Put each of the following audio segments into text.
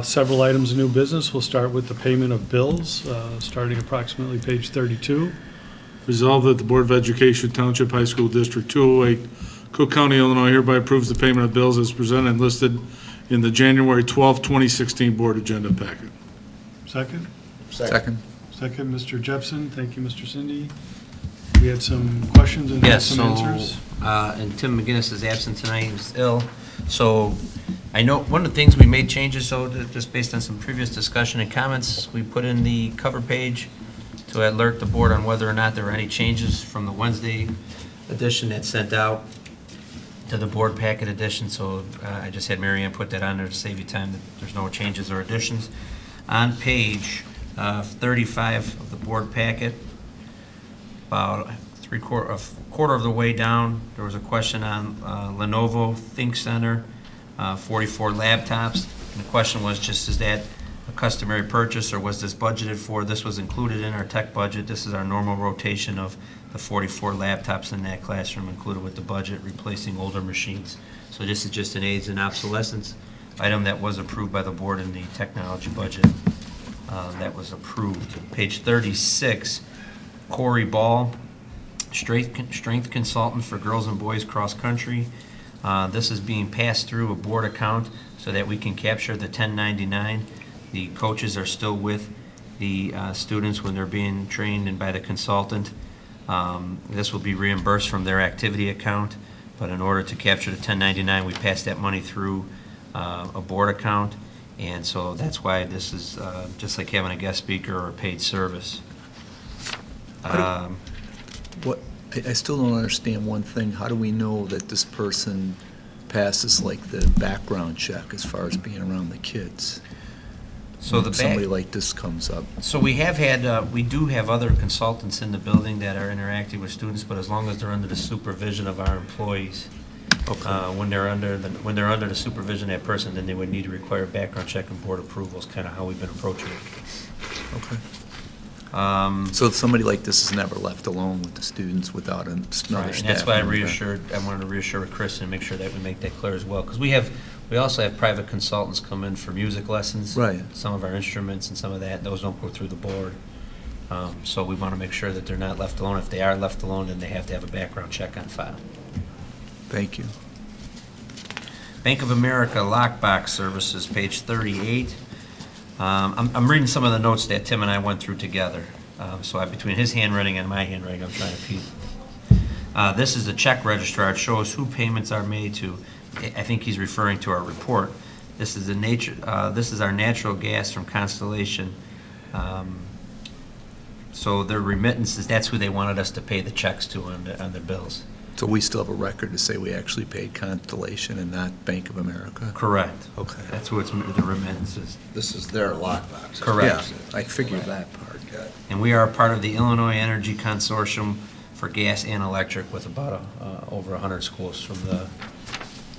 Several items of new business. We'll start with the payment of bills, starting approximately page 32. Resolved that the Board of Education, Township High School District 208, Cook County, Illinois hereby approves the payment of bills as presented and listed in the January 12, 2016 Board Agenda Packet. Second? Second. Second, Mr. Jepson. Thank you, Mr. Cindy. We had some questions and some answers. And Tim McGinnis is absent tonight, he's ill. So I know one of the things we made changes, so just based on some previous discussion and comments, we put in the cover page to alert the board on whether or not there were any changes from the Wednesday edition that's sent out to the board packet edition. So I just had Mary Ann put that on there to save you time, that there's no changes or additions. On page 35 of the board packet, about a quarter of the way down, there was a question on Lenovo Think Center, 44 laptops. And the question was just, is that a customary purchase or was this budgeted for? This was included in our tech budget. This is our normal rotation of the 44 laptops in that classroom included with the budget, replacing older machines. So this is just an aids and obsolescence item that was approved by the board in the technology budget that was approved. Page 36, Corey Ball, strength consultant for girls and boys cross country. This is being passed through a board account so that we can capture the 1099. The coaches are still with the students when they're being trained and by the consultant. This will be reimbursed from their activity account, but in order to capture the 1099, we pass that money through a board account, and so that's why this is just like having a guest speaker or a paid service. What, I still don't understand one thing. How do we know that this person passes like the background check as far as being around the kids? So the somebody like this comes up. So we have had, we do have other consultants in the building that are interacting with students, but as long as they're under the supervision of our employees. Okay. When they're under the supervision of that person, then they would need to require background check and board approval. Is kind of how we've been approaching it. Okay. So somebody like this is never left alone with the students without another Right, staff and that's why I member. wanted to reassure Chris and make sure that we make that clear as well. Because we also have private consultants come in for music lessons. Right. Some of our instruments and some of that, those don't go through the board. So we want to make sure that they're not left alone. If they are left alone, then they have to have a background check on file. Thank you. Bank of America Lockbox Services, page 38. I'm reading some of the notes that Tim and I went through together. So between his handwriting and my handwriting, I'm trying to keep. This is the check registrar. It shows who payments are made to. I think he's referring to our report. This is this is our natural gas from Constellation. So their remittances, that's who they wanted us to pay the checks to on the bills. So we still have a record to say we actually paid Constellation and not Bank of America? Correct. Okay. That's who it's the remittances. This is their lockbox. Correct. Yeah, I figured that part. And we are a part of the Illinois Energy Consortium for gas and electric with about over 100 schools from the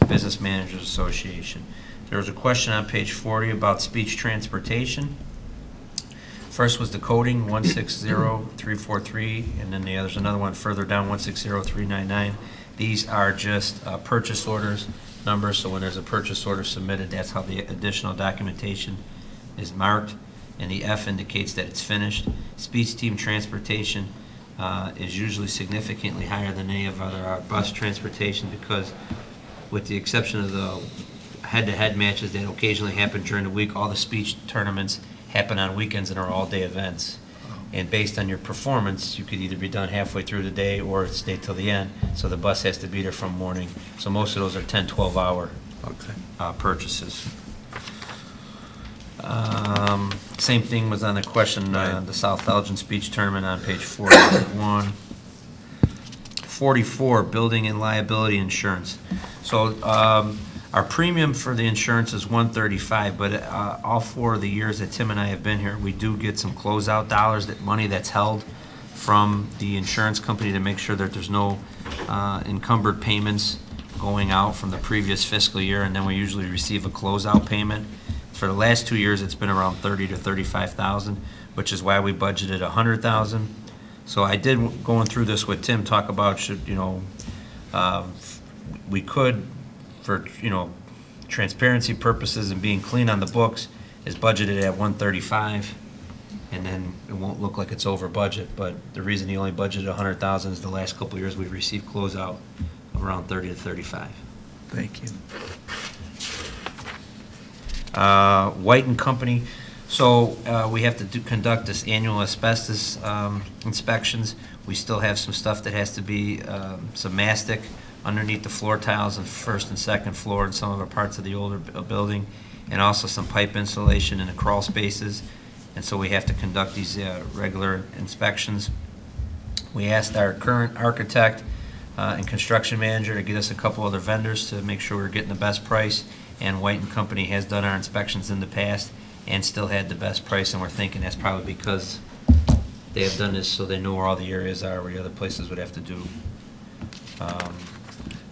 Business Managers Association. There was a question on page 40 about speech transportation. First was the coding, 160343, and then there's another one further down, 160399. These are just purchase orders numbers, so when there's a purchase order submitted, that's how the additional documentation is marked, and the F indicates that it's finished. Speech team transportation is usually significantly higher than any of our bus transportation because with the exception of the head-to-head matches that occasionally happen during the week, all the speech tournaments happen on weekends and are all-day events. And based on your performance, you could either be done halfway through the day or stay till the end. So the bus has to be there from morning. So most of those are 10, 12-hour purchases. Same thing was on the question, the South Elgin speech tournament on page 41. 44, building and liability insurance. So our premium for the insurance is $135, but all 4 of the years that Tim and I have been here, we do get some closeout dollars, that money that's held from the insurance company to make sure that there's no encumbered payments going out from the previous fiscal year, and then we usually receive a closeout payment. For the last 2 years, it's been around $30,000 to $35,000, which is why we budgeted $100,000. So I did, going through this with Tim, talk about we could, for transparency purposes and being clean on the books, is budgeted at 135, and then it won't look like it's over budget, but the reason he only budgeted 100,000 is the last couple of years we've received closeout around 30 to 35. Thank you. White and Company, so we have to conduct this annual asbestos inspections. We still have some stuff that has to be, some mastic underneath the floor tiles on first and second floor and some of the parts of the older building, and also some pipe insulation in the crawl spaces. And so we have to conduct these regular inspections. We asked our current architect and construction manager to get us a couple other vendors to make sure we're getting the best price. And White and Company has done our inspections in the past and still had the best price, and we're thinking that's probably because they have done this so they know where all the areas are where the other places would have to do.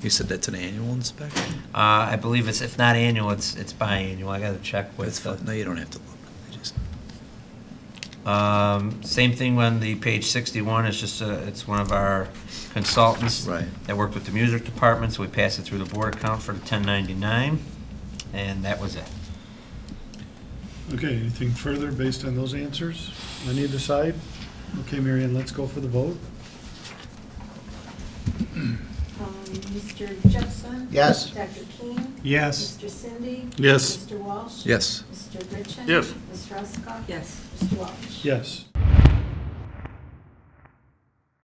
You said that's an annual inspection? I believe it's, if not annual, it's biannual. I gotta check That's with. fine. No, you don't have to look. I just- Same thing on the page 61, it's just, it's one of our consultants. Right. That worked with the music department, so we passed it through the board account for the 1099, and that was it. Okay, anything further based on those answers? On either side? Okay, Mary Ann, let's go for the vote. Mr. Jepson? Yes. Dr. King? Yes. Mr. Cindy? Yes. Mr. Walsh? Yes. Mr. Gritchen? Yes. Ms. Ruska? Yes. Mr. Welch? Yes.